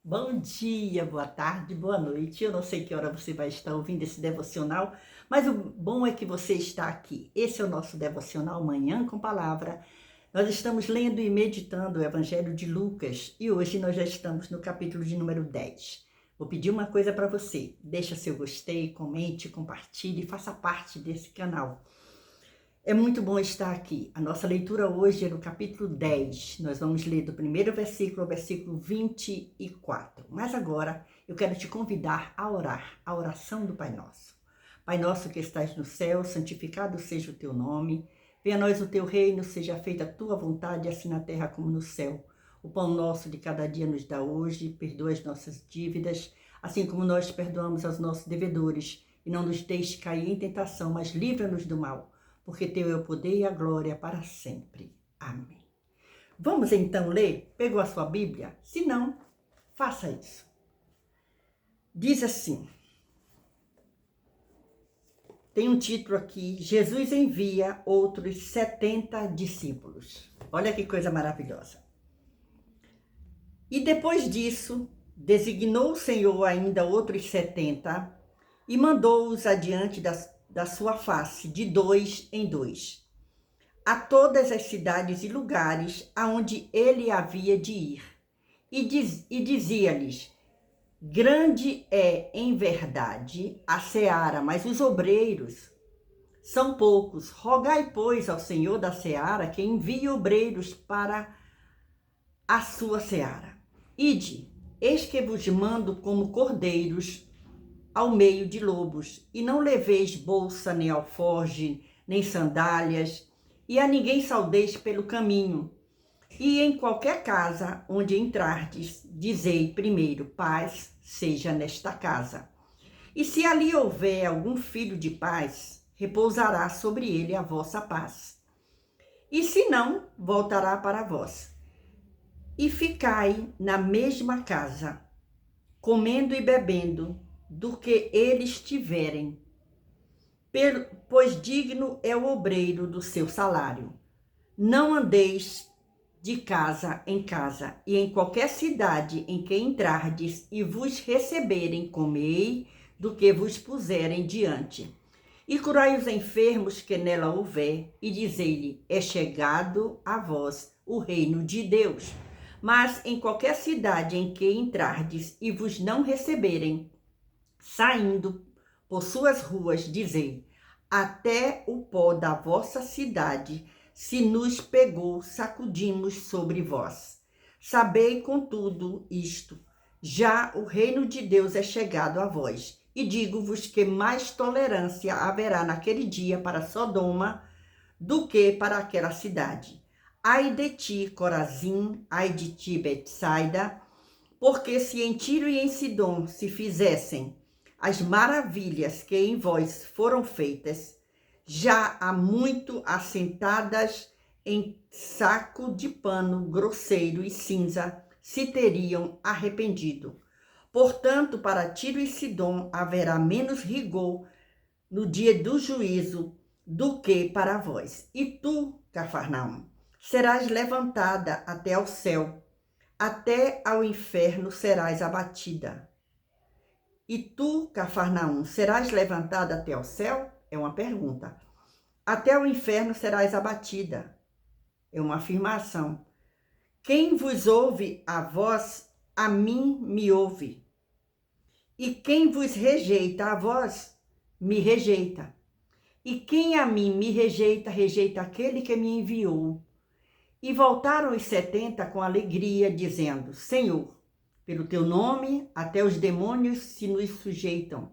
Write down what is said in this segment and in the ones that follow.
Bom dia, boa tarde, boa noite. Eu não sei que hora você vai estar ouvindo esse devocional, mas o bom é que você está aqui. Esse é o nosso devocional Manhã com Palavra. Nós estamos lendo e meditando o Evangelho de Lucas e hoje nós já estamos no capítulo de número 10. Vou pedir uma coisa para você. Deixa seu gostei, comente, compartilhe e faça parte desse canal. É muito bom estar aqui. A nossa leitura hoje é no capítulo 10. Nós vamos ler do primeiro versículo ao versículo 24. Mas agora eu quero te convidar a orar a oração do Pai Nosso. Pai nosso que estás no céu, santificado seja o teu nome. Venha a nós o teu reino, seja feita a tua vontade, assim na terra como no céu. O pão nosso de cada dia nos dá hoje, perdoa as nossas dívidas, assim como nós perdoamos aos nossos devedores. E não nos deixe cair em tentação, mas livra-nos do mal. Porque teu é o poder e a glória para sempre. Amém. Vamos então ler? Pegou a sua Bíblia? Se não, faça isso. Diz assim, tem um título aqui, Jesus envia outros 70 discípulos. Olha que coisa maravilhosa. E depois disso, designou o Senhor ainda outros 70 e mandou-os adiante da sua face, de 2 em 2, a todas as cidades e lugares aonde ele havia de ir. E dizia-lhes, grande é em verdade a seara, mas os obreiros são poucos. Rogai, pois, ao Senhor da seara que envie obreiros para a sua seara. Ide, eis que vos mando como cordeiros ao meio de lobos, e não leveis bolsa, nem alforge, nem sandálias, e a ninguém saudeis pelo caminho. E em qualquer casa onde entrardes, dizei primeiro, paz seja nesta casa. E se ali houver algum filho de paz, repousará sobre ele a vossa paz. E se não, voltará para vós. E ficai na mesma casa, comendo e bebendo, do que eles tiverem, pois digno é o obreiro do seu salário. Não andeis de casa em casa, e em qualquer cidade em que entrardes e vos receberem, comei do que vos puserem diante. E curai os enfermos que nela houver, e dizei-lhe, é chegado a vós o reino de Deus. Mas em qualquer cidade em que entrardes e vos não receberem, saindo por suas ruas, dizei, até o pó da vossa cidade, se nos pegou, sacudimos sobre vós. Sabei, contudo, isto, já o reino de Deus é chegado a vós. E digo-vos que mais tolerância haverá naquele dia para Sodoma do que para aquela cidade. Ai de ti, Corazim, ai de ti, Betsaida, porque se em Tiro e em Sidom se fizessem as maravilhas que em vós foram feitas, já há muito assentadas em saco de pano grosseiro e cinza, se teriam arrependido. Portanto, para Tiro e Sidom haverá menos rigor no dia do juízo do que para vós. E tu, Cafarnaum, serás levantada até ao céu, até ao inferno serás abatida. E tu, Cafarnaum, serás levantada até ao céu? É uma pergunta. Até o inferno serás abatida. É uma afirmação. Quem vos ouve a vós, a mim me ouve. E quem vos rejeita a vós, me rejeita. E quem a mim me rejeita, rejeita aquele que me enviou. E voltaram os 70 com alegria, dizendo, Senhor, pelo teu nome, até os demônios se nos sujeitam.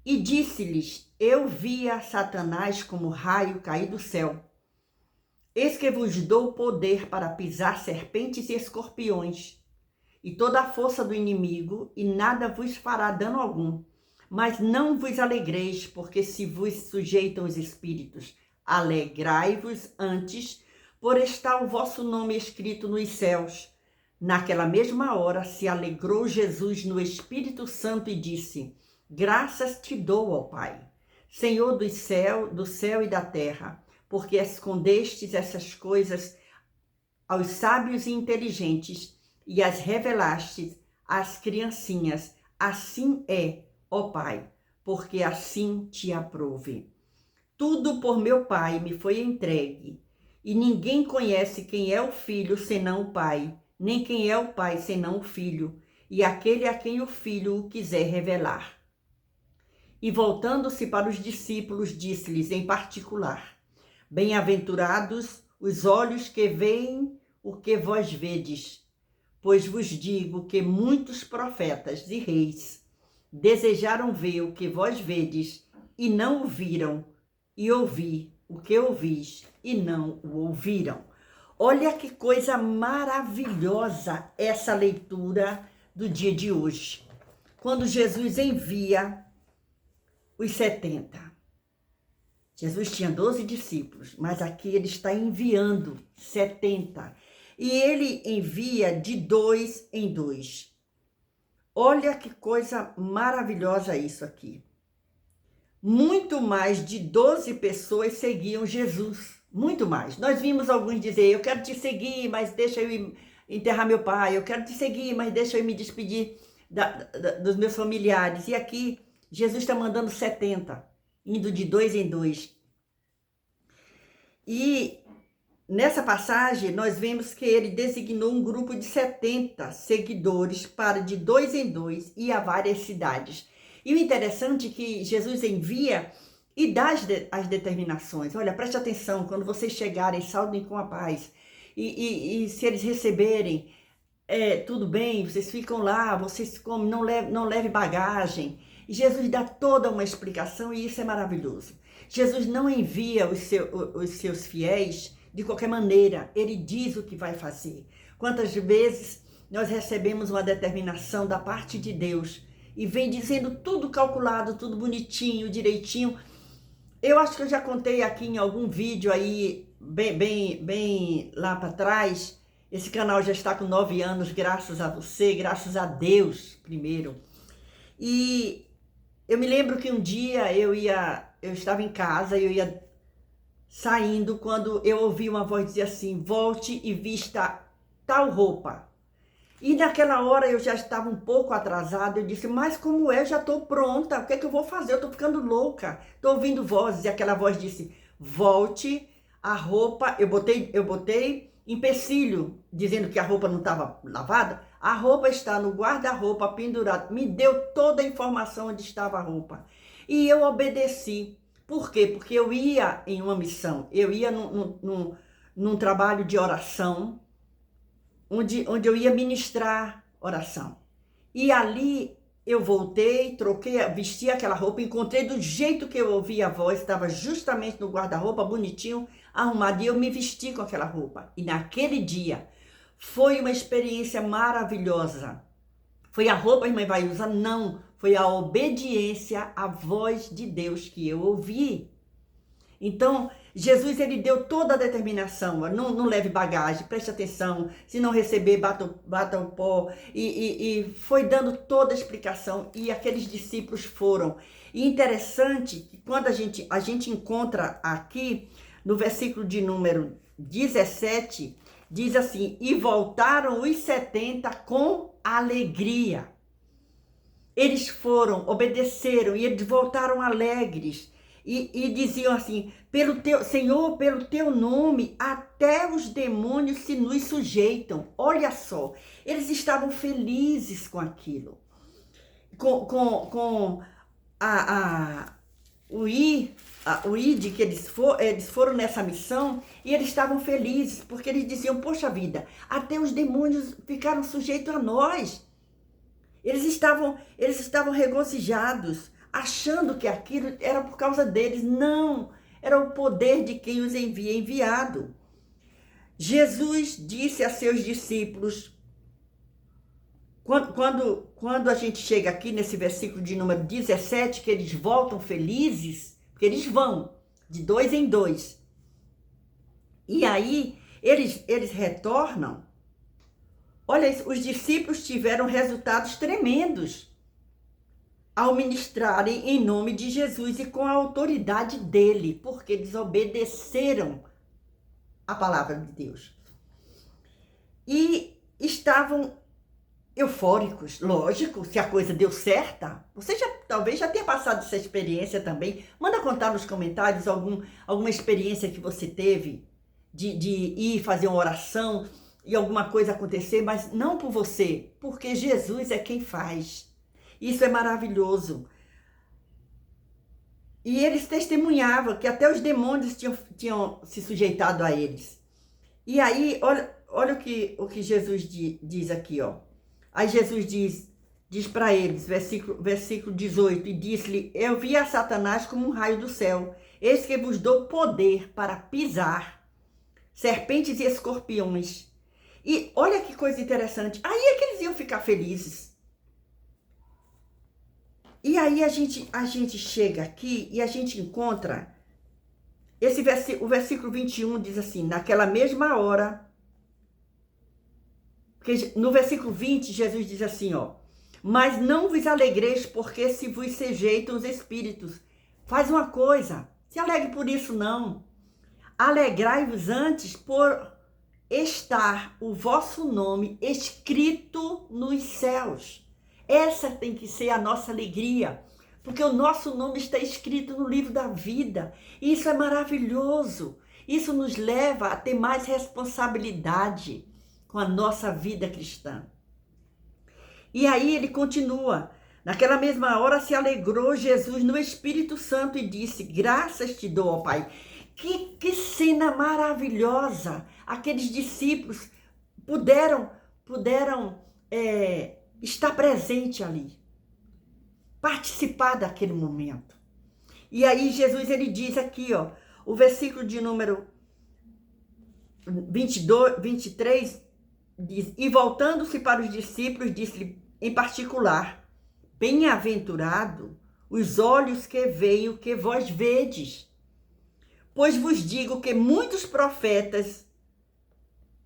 E disse-lhes, eu via Satanás como raio cair do céu. Eis que vos dou poder para pisar serpentes e escorpiões, e toda a força do inimigo, e nada vos fará dano algum. Mas não vos alegreis, porque se vos sujeitam os espíritos. Alegrai-vos antes, por estar o vosso nome escrito nos céus. Naquela mesma hora se alegrou Jesus no Espírito Santo e disse, graças te dou, ó Pai, Senhor do céu e da terra, porque escondestes essas coisas aos sábios e inteligentes e as revelastes às criancinhas. Assim é, ó Pai, porque assim te aprouve. Tudo por meu Pai me foi entregue, e ninguém conhece quem é o Filho senão o Pai, nem quem é o Pai senão o Filho, e aquele a quem o Filho o quiser revelar. E voltando-se para os discípulos, disse-lhes em particular: Bem-aventurados os olhos que veem o que vós vedes, pois vos digo que muitos profetas e reis desejaram ver o que vós vedes e não o viram, e ouvir o que ouvis e não o ouviram. Olha que coisa maravilhosa essa leitura do dia de hoje, quando Jesus envia os 70. Jesus tinha 12 discípulos, mas aqui ele está enviando 70. E ele envia de 2 em 2. Olha que coisa maravilhosa isso aqui. Muito mais de 12 pessoas seguiam Jesus. Muito mais. Nós vimos alguns dizer, eu quero te seguir, mas deixa eu ir enterrar meu pai. Eu quero te seguir, mas deixa eu me despedir dos meus familiares. E aqui, Jesus está mandando 70, indo de 2 em 2. E nessa passagem, nós vemos que ele designou um grupo de 70 seguidores para de 2 em 2 ir a várias cidades. E o interessante é que Jesus envia e dá as determinações. Olha, preste atenção, quando vocês chegarem, saudem com a paz. E se eles receberem, tudo bem, vocês ficam lá, vocês comem, não leve bagagem. E Jesus dá toda uma explicação e isso é maravilhoso. Jesus não envia os seus fiéis de qualquer maneira, ele diz o que vai fazer. Quantas vezes nós recebemos uma determinação da parte de Deus e vem dizendo tudo calculado, tudo bonitinho, direitinho. Eu acho que eu já contei aqui em algum vídeo aí, bem lá para trás. Esse canal já está com 9 anos, graças a você, graças a Deus, primeiro. E eu me lembro que um dia eu estava em casa, eu ia saindo quando eu ouvi uma voz dizer assim, volte e vista tal roupa. E naquela hora eu já estava um pouco atrasada, eu disse, mas como é, já estou pronta, o que é que eu vou fazer? Eu estou ficando louca, estou ouvindo vozes, e aquela voz disse, volte, a roupa, eu botei empecilho, dizendo que a roupa não estava lavada, a roupa está no guarda-roupa pendurado, me deu toda a informação onde estava a roupa. E eu obedeci. Por quê? Porque eu ia em uma missão, eu ia num trabalho de oração, onde eu ia ministrar oração. E ali eu voltei, troquei, vesti aquela roupa, encontrei do jeito que eu ouvi a voz, estava justamente no guarda-roupa, bonitinho, arrumado, e eu me vesti com aquela roupa. E naquele dia foi uma experiência maravilhosa. Foi a roupa, irmã Ivaiusa? Não, foi a obediência à voz de Deus que eu ouvi. Então, Jesus, ele deu toda a determinação, não leve bagagem, preste atenção, se não receber, bata o pó, e foi dando toda a explicação, e aqueles discípulos foram. E interessante que quando a gente encontra aqui, no versículo de número 17, diz assim, e voltaram os 70 com alegria. Eles foram, obedeceram, e eles voltaram alegres. E diziam assim, Senhor, pelo teu nome, até os demônios se nos sujeitam. Olha só, eles estavam felizes com aquilo. Com o ID que eles foram nessa missão, e eles estavam felizes, porque eles diziam, poxa vida, até os demônios ficaram sujeitos a nós. Eles estavam regozijados, achando que aquilo era por causa deles. Não, era o poder de quem os havia enviado. Jesus disse a seus discípulos, quando a gente chega aqui nesse versículo de número 17, que eles voltam felizes, porque eles vão de 2 em 2. E aí, eles retornam. Olha, os discípulos tiveram resultados tremendos ao ministrarem em nome de Jesus e com a autoridade dele, porque eles obedeceram a palavra de Deus. E estavam eufóricos, lógico, se a coisa deu certa. Você talvez já tenha passado essa experiência também. Manda contar nos comentários alguma experiência que você teve de ir fazer uma oração e alguma coisa acontecer, mas não por você, porque Jesus é quem faz. Isso é maravilhoso. E eles testemunhavam que até os demônios tinham se sujeitado a eles. E aí, olha o que Jesus diz aqui, ó. Aí Jesus diz para eles, versículo 18, e disse-lhe: eu vi a Satanás como um raio do céu. Eis que vos dou poder para pisar serpentes e escorpiões. E olha que coisa interessante. Aí é que eles iam ficar felizes. E aí a gente chega aqui e a gente encontra o versículo 21 diz assim: naquela mesma hora, porque no versículo 20 Jesus diz assim, ó: mas não vos alegreis porque se vos sujeitam os espíritos. Faz uma coisa, se alegre por isso não. Alegrai-vos antes por estar o vosso nome escrito nos céus. Essa tem que ser a nossa alegria, porque o nosso nome está escrito no livro da vida. E isso é maravilhoso. Isso nos leva a ter mais responsabilidade com a nossa vida cristã. E aí ele continua: naquela mesma hora se alegrou Jesus no Espírito Santo e disse: graças te dou, ó Pai. Que cena maravilhosa! Aqueles discípulos puderam estar presente ali, participar daquele momento. E aí Jesus ele diz aqui, ó, o versículo de número 23 diz: e voltando-se para os discípulos, disse-lhe em particular: bem-aventurado os olhos que veem o que vós vedes. Pois vos digo que muitos profetas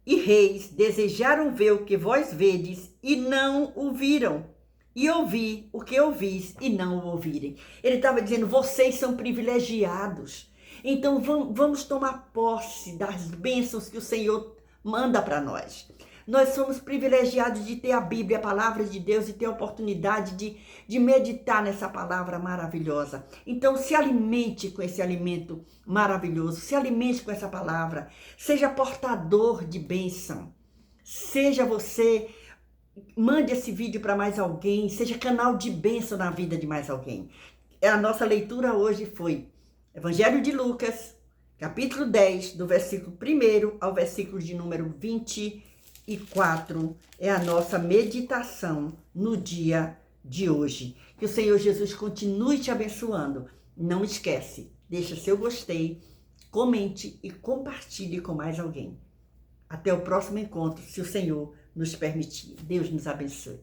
e reis desejaram ver o que vós vedes e não o viram, e ouvir o que ouvis e não o ouvirem. Ele estava dizendo: vocês são privilegiados. Então vamos tomar posse das bênçãos que o Senhor manda para nós. Nós somos privilegiados de ter a Bíblia, a palavra de Deus, e ter a oportunidade de meditar nessa palavra maravilhosa. Então se alimente com esse alimento maravilhoso, se alimente com essa palavra, seja portador de bênção, seja você, mande esse vídeo para mais alguém, seja canal de bênção na vida de mais alguém. A nossa leitura hoje foi Evangelho de Lucas, capítulo 10, do versículo 1 ao versículo de número 24, é a nossa meditação no dia de hoje. Que o Senhor Jesus continue te abençoando. Não esquece, deixa seu gostei, comente e compartilhe com mais alguém. Até o próximo encontro, se o Senhor nos permitir. Deus nos abençoe.